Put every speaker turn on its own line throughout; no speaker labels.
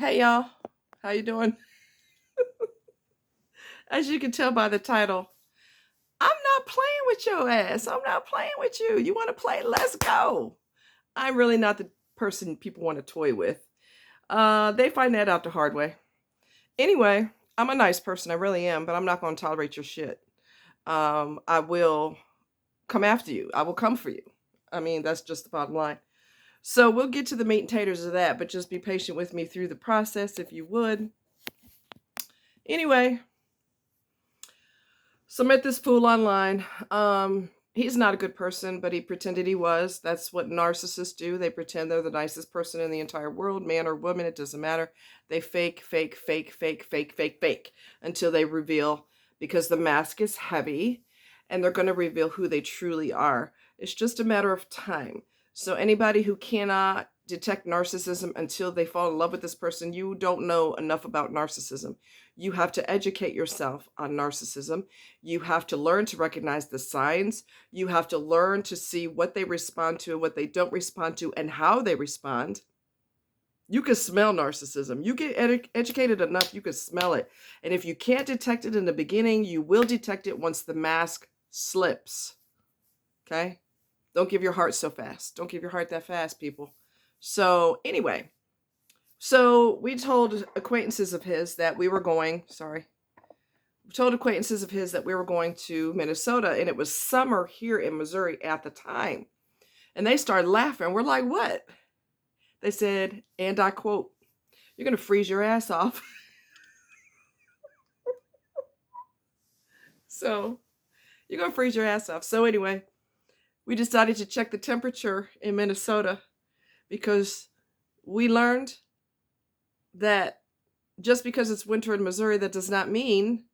Hey y'all, how you doing? As you can tell by the title, I'm not playing with your ass. I'm not playing with you. You want to play? Let's go. I'm really not the person people want to toy with. They find that out the hard way. Anyway, I'm a nice person. I really am, but I'm not going to tolerate your shit. I will come after you. I will come for you. I mean, that's just the bottom line. So we'll get to the meat and taters of that, but just be patient with me through the process if you would. Anyway, so I met this fool online. He's not a good person, but he pretended he was. That's what narcissists do. They pretend they're the nicest person in the entire world, man or woman, it doesn't matter. They fake, fake, fake, fake, fake, fake, fake until they reveal, because the mask is heavy and they're going to reveal who they truly are. It's just a matter of time. So anybody who cannot detect narcissism until they fall in love with this person, you don't know enough about narcissism. You have to educate yourself on narcissism. You have to learn to recognize the signs. You have to learn to see what they respond to and what they don't respond to and how they respond. You can smell narcissism. You get educated enough, you can smell it. And if you can't detect it in the beginning, you will detect it once the mask slips. Okay? Don't give your heart so fast. Don't give your heart that fast, people. So anyway, so we told acquaintances of his that we were going, we told acquaintances of his that we were going to Minnesota, and it was summer here in Missouri at the time. And they started laughing. We're like, what? They said, and I quote, "You're going to freeze your ass off." So you're going to freeze your ass off. So anyway, we decided to check the temperature in Minnesota because we learned that just because it's winter in Missouri, that does not mean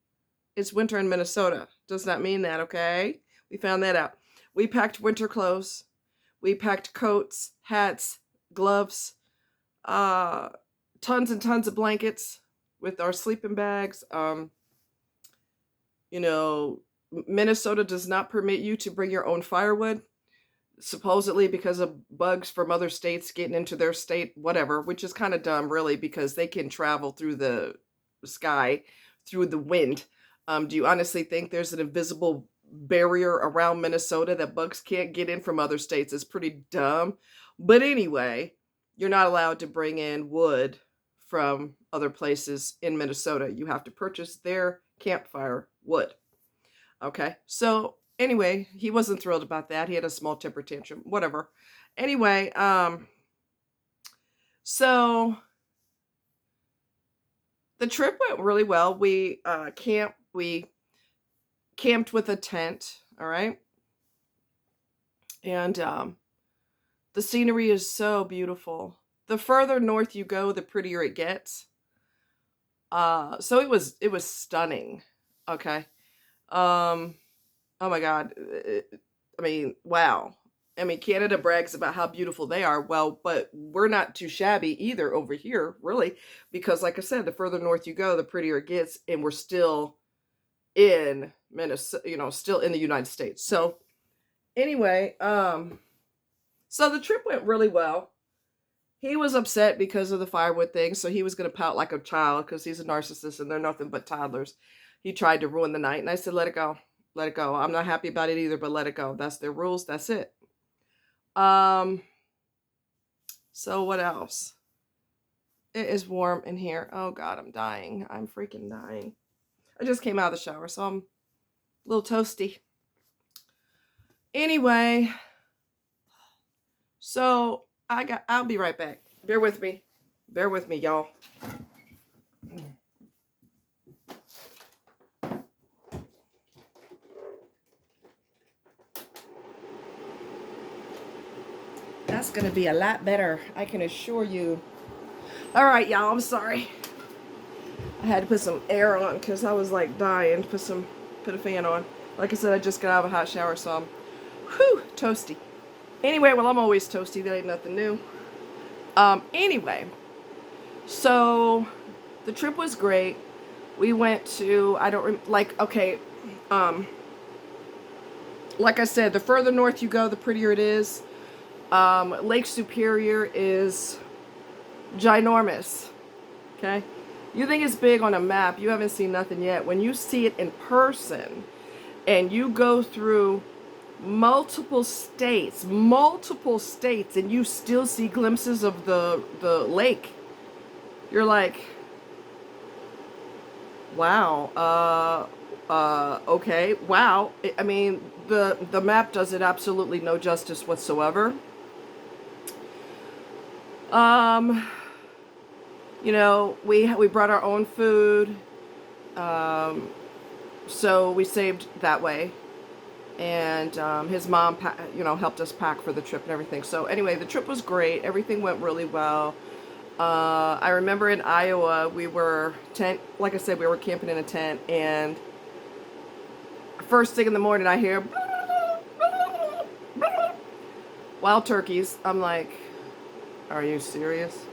it's winter in Minnesota. Does not mean that, okay? We found that out. We packed winter clothes. We packed coats, hats, gloves, tons and tons of blankets with our sleeping bags. Minnesota does not permit you to bring your own firewood, supposedly because of bugs from other states getting into their state, whatever, which is kind of dumb, really, because they can travel through the sky, through the wind. Do you honestly think there's an invisible barrier around Minnesota that bugs can't get in from other states? It's pretty dumb. But anyway, you're not allowed to bring in wood from other places in Minnesota. You have to purchase their campfire wood. Okay, so anyway, he wasn't thrilled about that. He had a small temper tantrum, whatever. Anyway, so the trip went really well. We camped with a tent, all right? And the scenery is so beautiful. The further north you go, the prettier it gets. So it was stunning. Okay. Oh my God. I mean, wow. I mean, Canada brags about how beautiful they are. Well, but we're not too shabby either over here, really, because like I said, the further north you go, the prettier it gets, and we're still in Minnesota, still in the United States. So anyway, so the trip went really well. He was upset because of the firewood thing, so he was going to pout like a child because he's a narcissist and they're nothing but toddlers. He tried to ruin the night, and I said, let it go. Let it go. I'm not happy about it either, but let it go. That's their rules. That's it. So what else? It is warm in here. Oh God, I'm dying. I'm freaking dying. I just came out of the shower, so I'm a little toasty. Anyway, so I'll be right back. Bear with me. Bear with me, y'all. That's going to be a lot better, I can assure you. All right, y'all, I'm sorry. I had to put some air on because I was like dying. Put a fan on. Like I said, I just got out of a hot shower, so I'm toasty. Anyway, well, I'm always toasty. That ain't nothing new. Anyway, so the trip was great. We went to, like I said, the further north you go, the prettier it is. Lake Superior is ginormous. Okay? You think it's big on a map, you haven't seen nothing yet. When you see it in person and you go through multiple states, and you still see glimpses of the lake, you're like, wow, okay, wow. I mean, the map does it absolutely no justice whatsoever. Um, we brought our own food, so we saved that way. And his mom, helped us pack for the trip and everything. So anyway, the trip was great. Everything went really well. I remember in Iowa, like I said, we were camping in a tent, and first thing in the morning, I hear wild turkeys. I'm like, are you serious?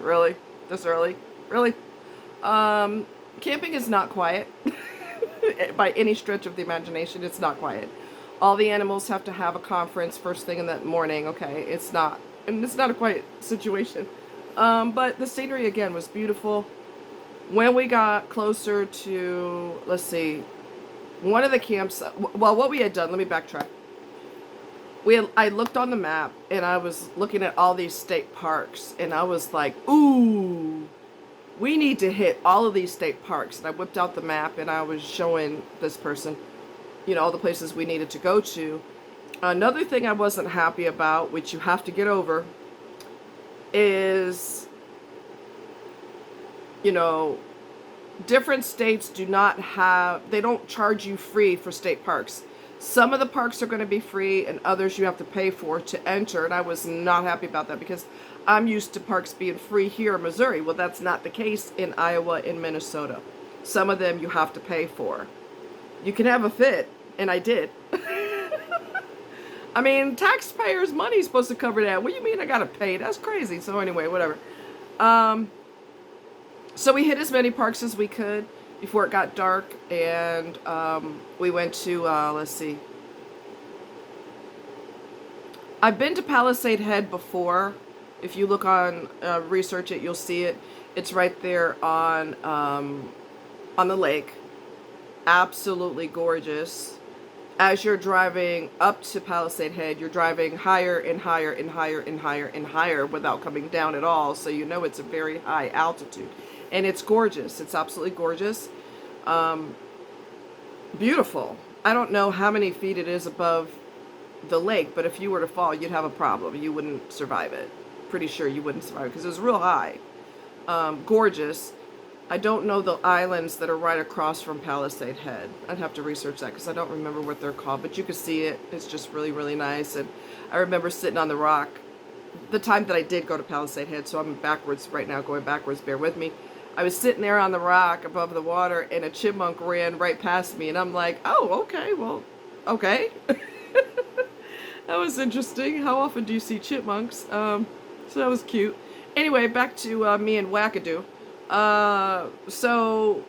Really? This early? Really? Camping is not quiet. By any stretch of the imagination, it's not quiet. All the animals have to have a conference first thing in the morning. Okay, it's not a quiet situation. But the scenery again was beautiful. When we got closer to, let's see, one of the camps. Well, what we had done. Let me backtrack. I looked on the map, and I was looking at all these state parks, and I was like, ooh, we need to hit all of these state parks. And I whipped out the map, and I was showing this person, all the places we needed to go to. Another thing I wasn't happy about, which you have to get over, is, different states they don't charge you free for state parks. Some of the parks are going to be free, and others you have to pay for to enter, and I was not happy about that because I'm used to parks being free here in Missouri. Well, that's not the case in Iowa and Minnesota. Some of them you have to pay for. You can have a fit, and I did. I mean, taxpayers' money is supposed to cover that. What do you mean I gotta pay? That's crazy. So anyway, whatever. So we hit as many parks as we could before it got dark, and we went to, let's see. I've been to Palisade Head before. If you look on, research it, you'll see it. It's right there on the lake. Absolutely gorgeous. As you're driving up to Palisade Head, you're driving higher and higher and higher and higher and higher without coming down at all. So it's a very high altitude. And it's gorgeous. It's absolutely gorgeous. Beautiful. I don't know how many feet it is above the lake, but if you were to fall, you'd have a problem. You wouldn't survive it. Pretty sure you wouldn't survive it because it was real high. Gorgeous. I don't know the islands that are right across from Palisade Head. I'd have to research that because I don't remember what they're called, but you can see it. It's just really, really nice. And I remember sitting on the rock the time that I did go to Palisade Head, so I'm backwards right now, going backwards, bear with me. I was sitting there on the rock above the water, and a chipmunk ran right past me, and I'm like, oh, okay, well, okay. That was interesting. How often do you see chipmunks? So that was cute. Anyway, back to me and Wackadoo. So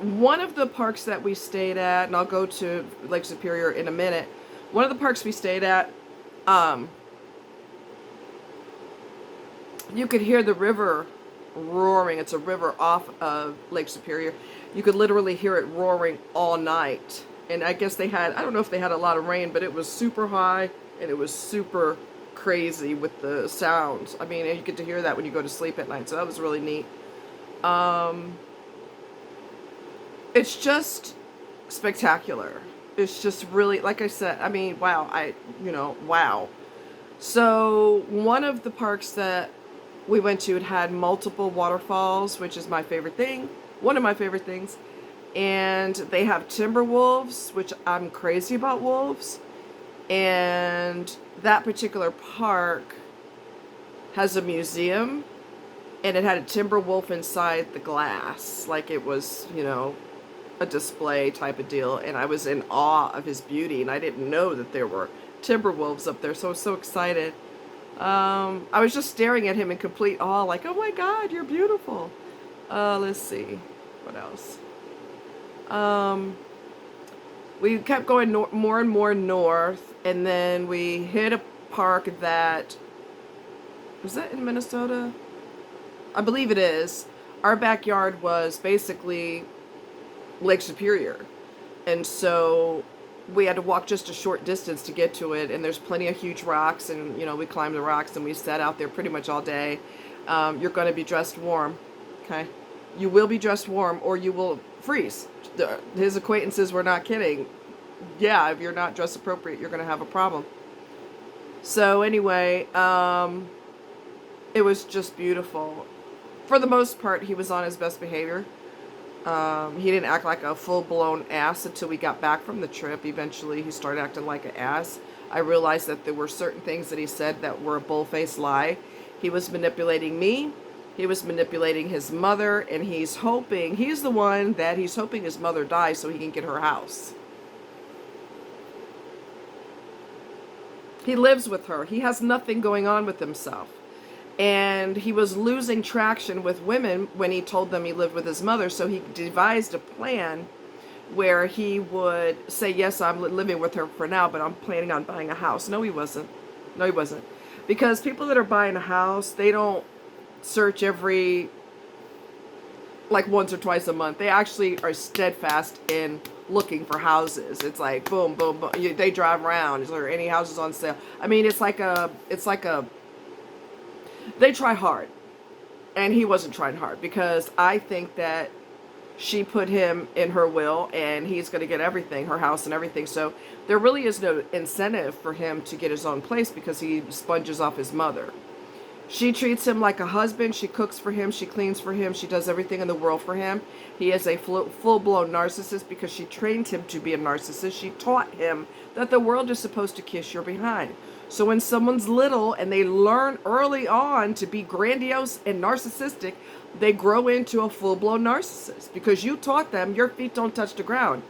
one of the parks that we stayed at, and I'll go to Lake Superior in a minute. One of the parks we stayed at, you could hear the river roaring. It's a river off of Lake Superior. You could literally hear it roaring all night. And I guess I don't know if they had a lot of rain, but it was super high and it was super crazy with the sounds. I mean, and you get to hear that when you go to sleep at night. So that was really neat. It's just spectacular. It's just really, like I said, I mean, wow. Wow. So one of the parks that we went to, it had multiple waterfalls, which is my favorite thing. One of my favorite things. And they have timber wolves, which I'm crazy about wolves. And that particular park has a museum, and it had a timber wolf inside the glass, like it was, a display type of deal. And I was in awe of his beauty, and I didn't know that there were timber wolves up there, so I was so excited. I was just staring at him in complete awe, like, oh my God, you're beautiful. Let's see, what else? We kept going more and more north, and then we hit a park that, was that in Minnesota? I believe it is. Our backyard was basically Lake Superior. And so we had to walk just a short distance to get to it. And there's plenty of huge rocks. And, we climbed the rocks and we sat out there pretty much all day. You're going to be dressed warm. Okay. You will be dressed warm or you will freeze. His acquaintances were not kidding. Yeah, if you're not dressed appropriate, you're going to have a problem. So anyway, it was just beautiful. For the most part, he was on his best behavior. He didn't act like a full-blown ass until we got back from the trip. Eventually, he started acting like an ass. I realized that there were certain things that he said that were a bull-faced lie. He was manipulating me. He was manipulating his mother, and he's hoping his mother dies so he can get her house. He lives with her. He has nothing going on with himself. And he was losing traction with women when he told them he lived with his mother. So he devised a plan where he would say, yes, I'm living with her for now, but I'm planning on buying a house. No, he wasn't. No, he wasn't. Because people that are buying a house, they don't search once or twice a month. They actually are steadfast in looking for houses. It's like boom, boom, boom. They drive around. Is there any houses on sale? I mean, it's like a they try hard. And he wasn't trying hard because I think that she put him in her will and he's going to get everything, her house and everything. So there really is no incentive for him to get his own place because he sponges off his mother. She treats him like a husband. She cooks for him. She cleans for him. She does everything in the world for him. He is a full-blown narcissist because she trained him to be a narcissist. She taught him that the world is supposed to kiss your behind. So when someone's little and they learn early on to be grandiose and narcissistic, they grow into a full-blown narcissist because you taught them your feet don't touch the ground.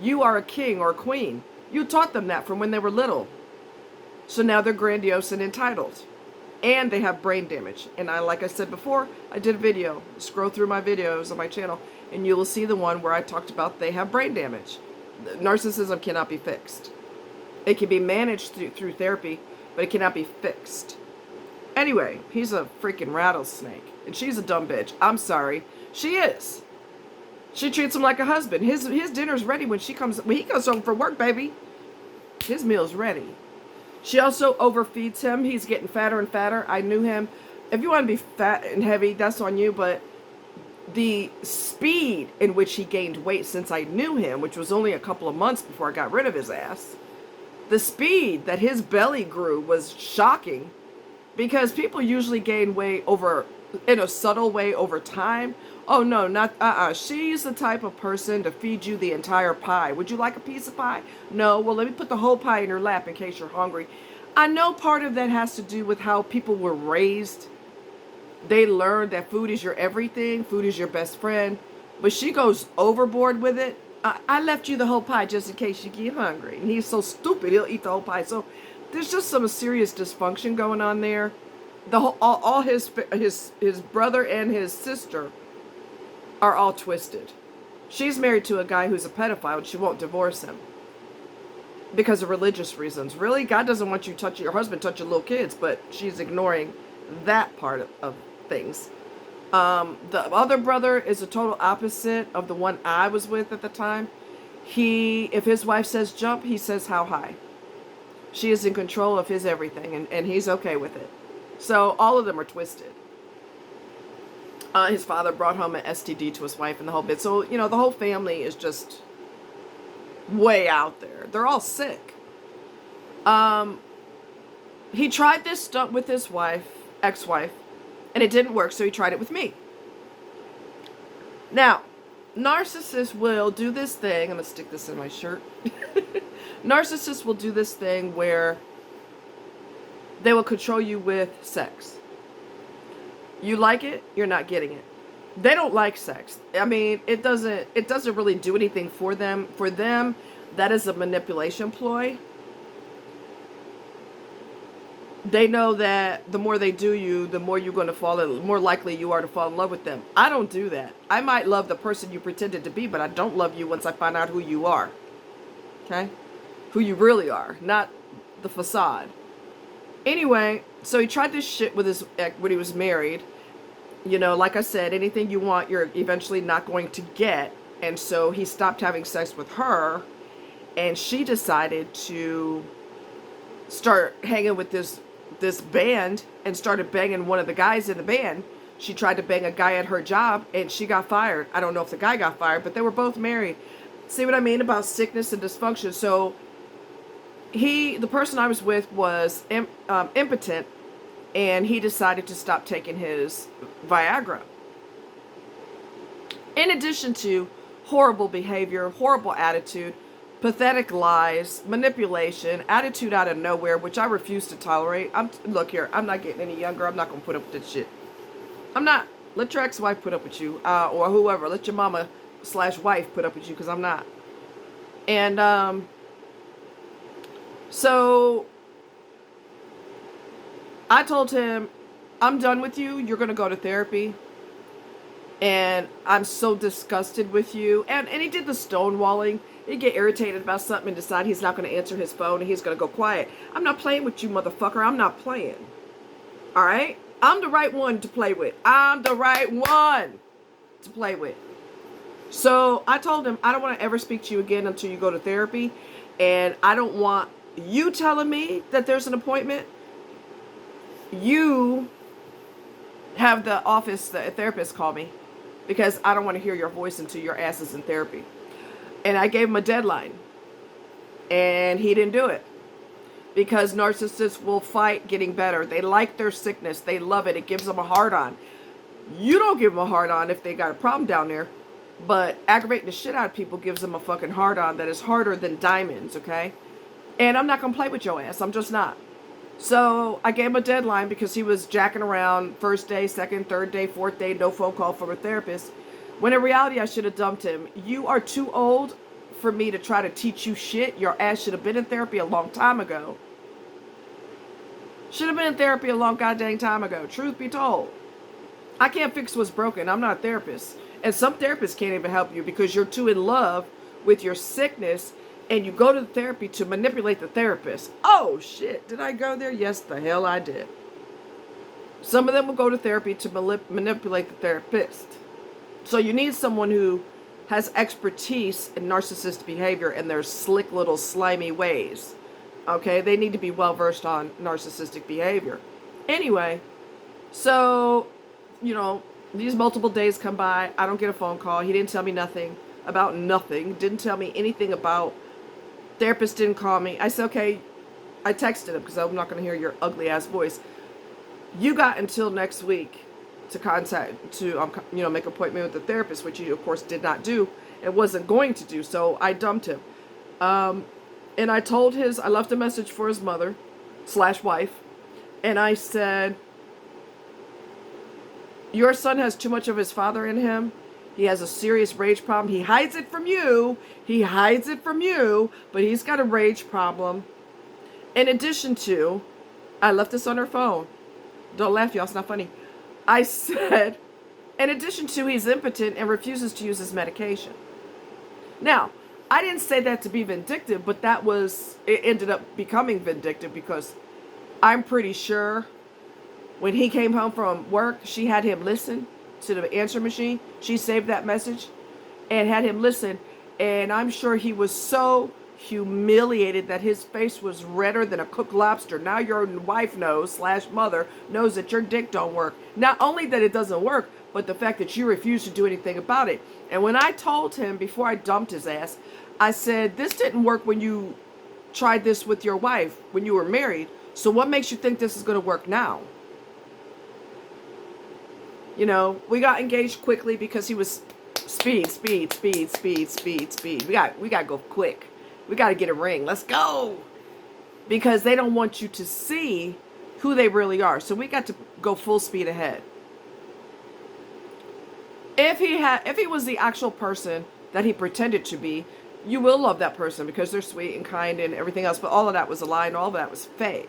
You are a king or a queen. You taught them that from when they were little. So now they're grandiose and entitled. And they have brain damage. And like I said before, I did a video. Scroll through my videos on my channel and you will see the one where I talked about they have brain damage. Narcissism cannot be fixed. It can be managed through therapy, but it cannot be fixed. Anyway, he's a freaking rattlesnake. And she's a dumb bitch. I'm sorry. She is. She treats him like a husband. His dinner's ready when he comes home from work, baby. His meal's ready. She also overfeeds him. He's getting fatter and fatter. I knew him. If you want to be fat and heavy, that's on you. But the speed in which he gained weight since I knew him, which was only a couple of months before I got rid of his ass, the speed that his belly grew was shocking because people usually gain weight in a subtle way over time. Oh, no, not, she's the type of person to feed you the entire pie. Would you like a piece of pie? No, well, let me put the whole pie in your lap in case you're hungry. I know part of that has to do with how people were raised. They learned that food is your everything. Food is your best friend. But she goes overboard with it. I left you the whole pie just in case you get hungry. And he's so stupid, he'll eat the whole pie. So there's just some serious dysfunction going on there. All his brother and his sister are all twisted. She's married to a guy who's a pedophile and she won't divorce him because of religious reasons. Really? God doesn't want your husband touching little kids, but she's ignoring that part of things. The other brother is a total opposite of the one I was with at the time. If his wife says jump, he says how high. She is in control of his everything, and he's okay with it. So all of them are twisted. His father brought home an STD to his wife and the whole bit. So, the whole family is just way out there. They're all sick. He tried this stunt with his ex-wife, and it didn't work, so he tried it with me. Now, narcissists will do this thing. I'm going to stick this in my shirt. Narcissists will do this thing where they will control you with sex. You like it, you're not getting it. They don't like sex. I mean, it doesn't really do anything for them. For them, that is a manipulation ploy. They know that the more they do you, the more you're going to more likely you are to fall in love with them. I don't do that. I might love the person you pretended to be, but I don't love you once I find out who you are. Okay? Who you really are, not the facade. Anyway, so he tried this shit with when he was married. You know, like I said, anything you want, you're eventually not going to get. And so he stopped having sex with her, and she decided to start hanging with this band and started banging one of the guys in the band. She tried to bang a guy at her job and she got fired. I don't know if the guy got fired, but they were both married. See what I mean about sickness and dysfunction? So the person I was with was impotent, and he decided to stop taking his Viagra. In addition to horrible behavior, horrible attitude, pathetic lies, manipulation, attitude out of nowhere, which I refuse to tolerate. Look here, I'm not getting any younger. I'm not going to put up with this shit. I'm not. Let your ex-wife put up with you, or whoever. Let your mama/wife put up with you, because I'm not. And so I told him, I'm done with you. You're going to go to therapy. And I'm so disgusted with you. And he did the stonewalling. He'd get irritated about something and decide he's not going to answer his phone and he's going to go quiet. I'm not playing with you, motherfucker. I'm not playing. All right? I'm the right one to play with. I'm the right one to play with. So I told him, I don't want to ever speak to you again until you go to therapy. And I don't want you telling me that there's an appointment. You have the therapist call me, because I don't want to hear your voice until your ass is in therapy. And I gave him a deadline. And he didn't do it. Because narcissists will fight getting better. They like their sickness. They love it. It gives them a hard-on. You don't give them a hard-on if they got a problem down there. But aggravating the shit out of people gives them a fucking hard-on that is harder than diamonds, okay? And I'm not going to play with your ass. I'm just not. So I gave him a deadline because he was jacking around first day, second, third day, fourth day, no phone call from a therapist. When in reality, I should have dumped him. You are too old for me to try to teach you shit. Your ass should have been in therapy a long time ago. Should have been in therapy a long goddamn time ago. Truth be told. I can't fix what's broken. I'm not a therapist. And some therapists can't even help you because you're too in love with your sickness. And you go to the therapy to manipulate the therapist. Oh, shit. Did I go there? Yes, the hell I did. Some of them will go to therapy to manipulate the therapist. So you need someone who has expertise in narcissistic behavior and their slick little slimy ways. Okay? They need to be well versed on narcissistic behavior. Anyway, so, these multiple days come by. I don't get a phone call. He didn't tell me nothing about nothing. Didn't tell me anything about... Therapist didn't call me. I said, okay. I texted him because I'm not going to hear your ugly ass voice. You got until next week to make an appointment with the therapist, which you of course did not do and wasn't going to do. So I dumped him. And I left a message for his mother/wife. And I said, your son has too much of his father in him. He has a serious rage problem. He hides it from you. But he's got a rage problem. In addition to, I left this on her phone. Don't laugh, y'all. It's not funny. I said, in addition to, he's impotent and refuses to use his medication. Now, I didn't say that to be vindictive, but it ended up becoming vindictive because I'm pretty sure when he came home from work, she had him listen to the answer machine. She saved that message and had him listen, and I'm sure he was so humiliated that his face was redder than a cooked lobster. Now your wife knows/mother knows that your dick don't work. Not only that it doesn't work, but the fact that you refuse to do anything about it. And when I told him before I dumped his ass, I said, this didn't work when you tried this with your wife when you were married, so what makes you think this is going to work now? We got engaged quickly because he was speed. We got to go quick. We got to get a ring. Let's go. Because they don't want you to see who they really are. So we got to go full speed ahead. If he was the actual person that he pretended to be, you will love that person because they're sweet and kind and everything else. But all of that was a lie and all of that was fake.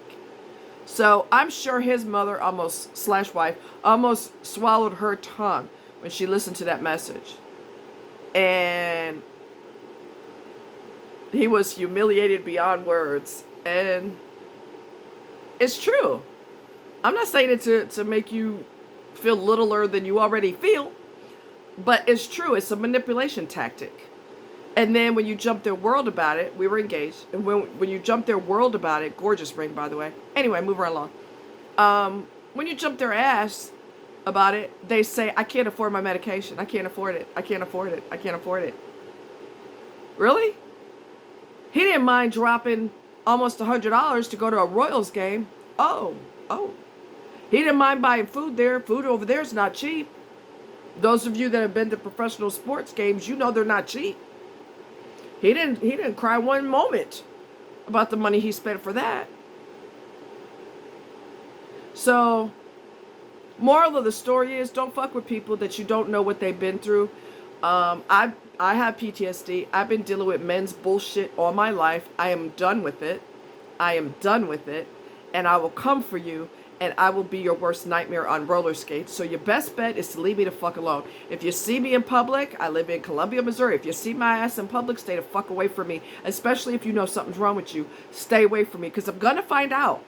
So I'm sure his mother /wife almost swallowed her tongue when she listened to that message. And he was humiliated beyond words. And it's true. I'm not saying it to make you feel littler than you already feel. But it's true. It's a manipulation tactic. And then when you jump their world about it, we were engaged. And when you jump their world about it, gorgeous ring, by the way. Anyway, move right along. When you jump their ass about it, they say, I can't afford my medication. I can't afford it. I can't afford it. I can't afford it. Really? He didn't mind dropping almost $100 to go to a Royals game. Oh. He didn't mind buying food there. Food over there is not cheap. Those of you that have been to professional sports games, you know they're not cheap. He didn't cry one moment about the money he spent for that. So, moral of the story is, don't fuck with people that you don't know what they've been through. I have PTSD. I've been dealing with men's bullshit all my life. I am done with it. I am done with it. And I will come for you. And I will be your worst nightmare on roller skates. So your best bet is to leave me the fuck alone. If you see me in public, I live in Columbia, Missouri. If you see my ass in public, stay the fuck away from me. Especially if you know something's wrong with you. Stay away from me. Because I'm going to find out.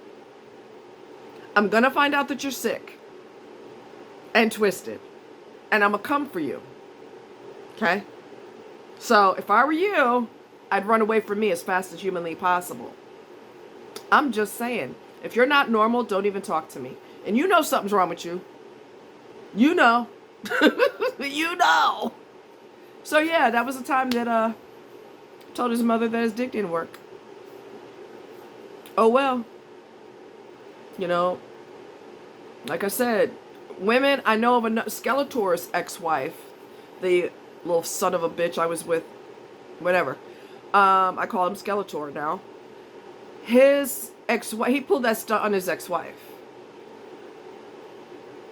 I'm going to find out that you're sick. And twisted. And I'm going to come for you. Okay? So if I were you, I'd run away from me as fast as humanly possible. I'm just saying. If you're not normal, don't even talk to me. And you know something's wrong with you. You know. You know. So yeah, that was the time that told his mother that his dick didn't work. Oh well. You know, like I said, women, I know of a Skeletor's ex-wife, the little son of a bitch I was with, whatever. I call him Skeletor now. His ex-wife, he pulled that stunt on his ex-wife.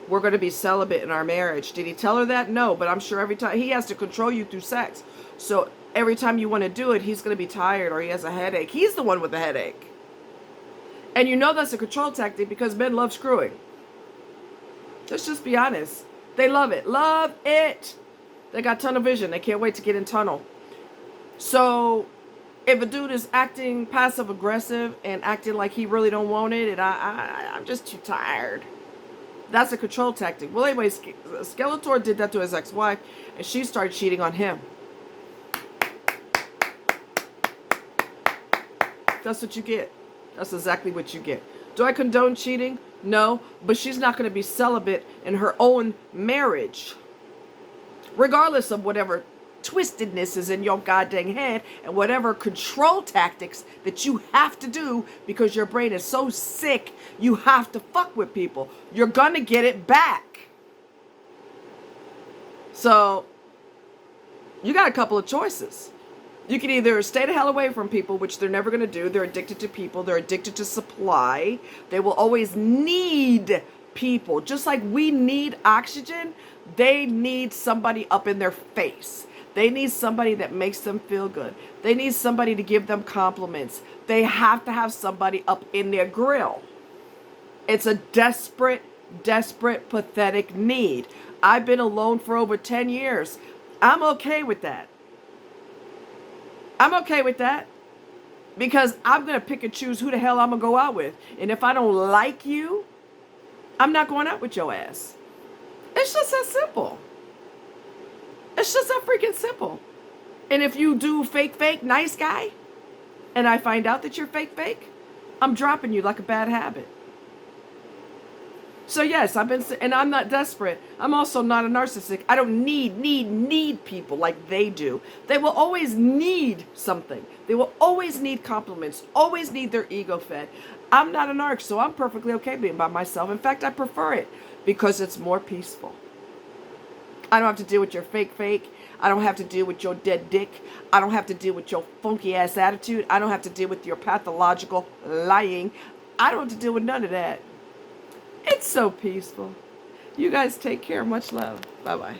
We're going to be celibate in our marriage. Did he tell her that? No, but I'm sure every time, he has to control you through sex. So every time you want to do it, he's going to be tired or he has a headache. He's the one with the headache. And you know that's a control tactic because men love screwing. Let's just be honest. They love it. Love it. They got tunnel vision. They can't wait to get in tunnel. So if a dude is acting passive aggressive and acting like he really don't want it and I'm just too tired, that's a control tactic. Well, anyway, Skeletor did that to his ex-wife and she started cheating on him. That's what you get. That's exactly what you get. Do I condone cheating? No, but she's not going to be celibate in her own marriage. Regardless of whatever twistedness is in your goddamn head and whatever control tactics that you have to do because your brain is so sick, you have to fuck with people. You're gonna get it back. So you got a couple of choices. You can either stay the hell away from people, which they're never gonna do. They're addicted to people. They're addicted to supply. They will always need people. Just like we need oxygen, they need somebody up in their face. They need somebody that makes them feel good. They need somebody to give them compliments. They have to have somebody up in their grill. It's a desperate, pathetic need. I've been alone for over 10 years. I'm okay with that. I'm okay with that. Because I'm going to pick and choose who the hell I'm going to go out with. And if I don't like you, I'm not going out with your ass. It's just that simple. It's just that freaking simple. And if you do fake, nice guy, and I find out that you're fake, I'm dropping you like a bad habit. So yes, and I'm not desperate. I'm also not a narcissistic. I don't need people like they do. They will always need something. They will always need compliments, always need their ego fed. I'm not a narc, so I'm perfectly okay being by myself. In fact, I prefer it because it's more peaceful. I don't have to deal with your fake. I don't have to deal with your dead dick. I don't have to deal with your funky ass attitude. I don't have to deal with your pathological lying. I don't have to deal with none of that. It's so peaceful. You guys take care. Much love. Bye-bye.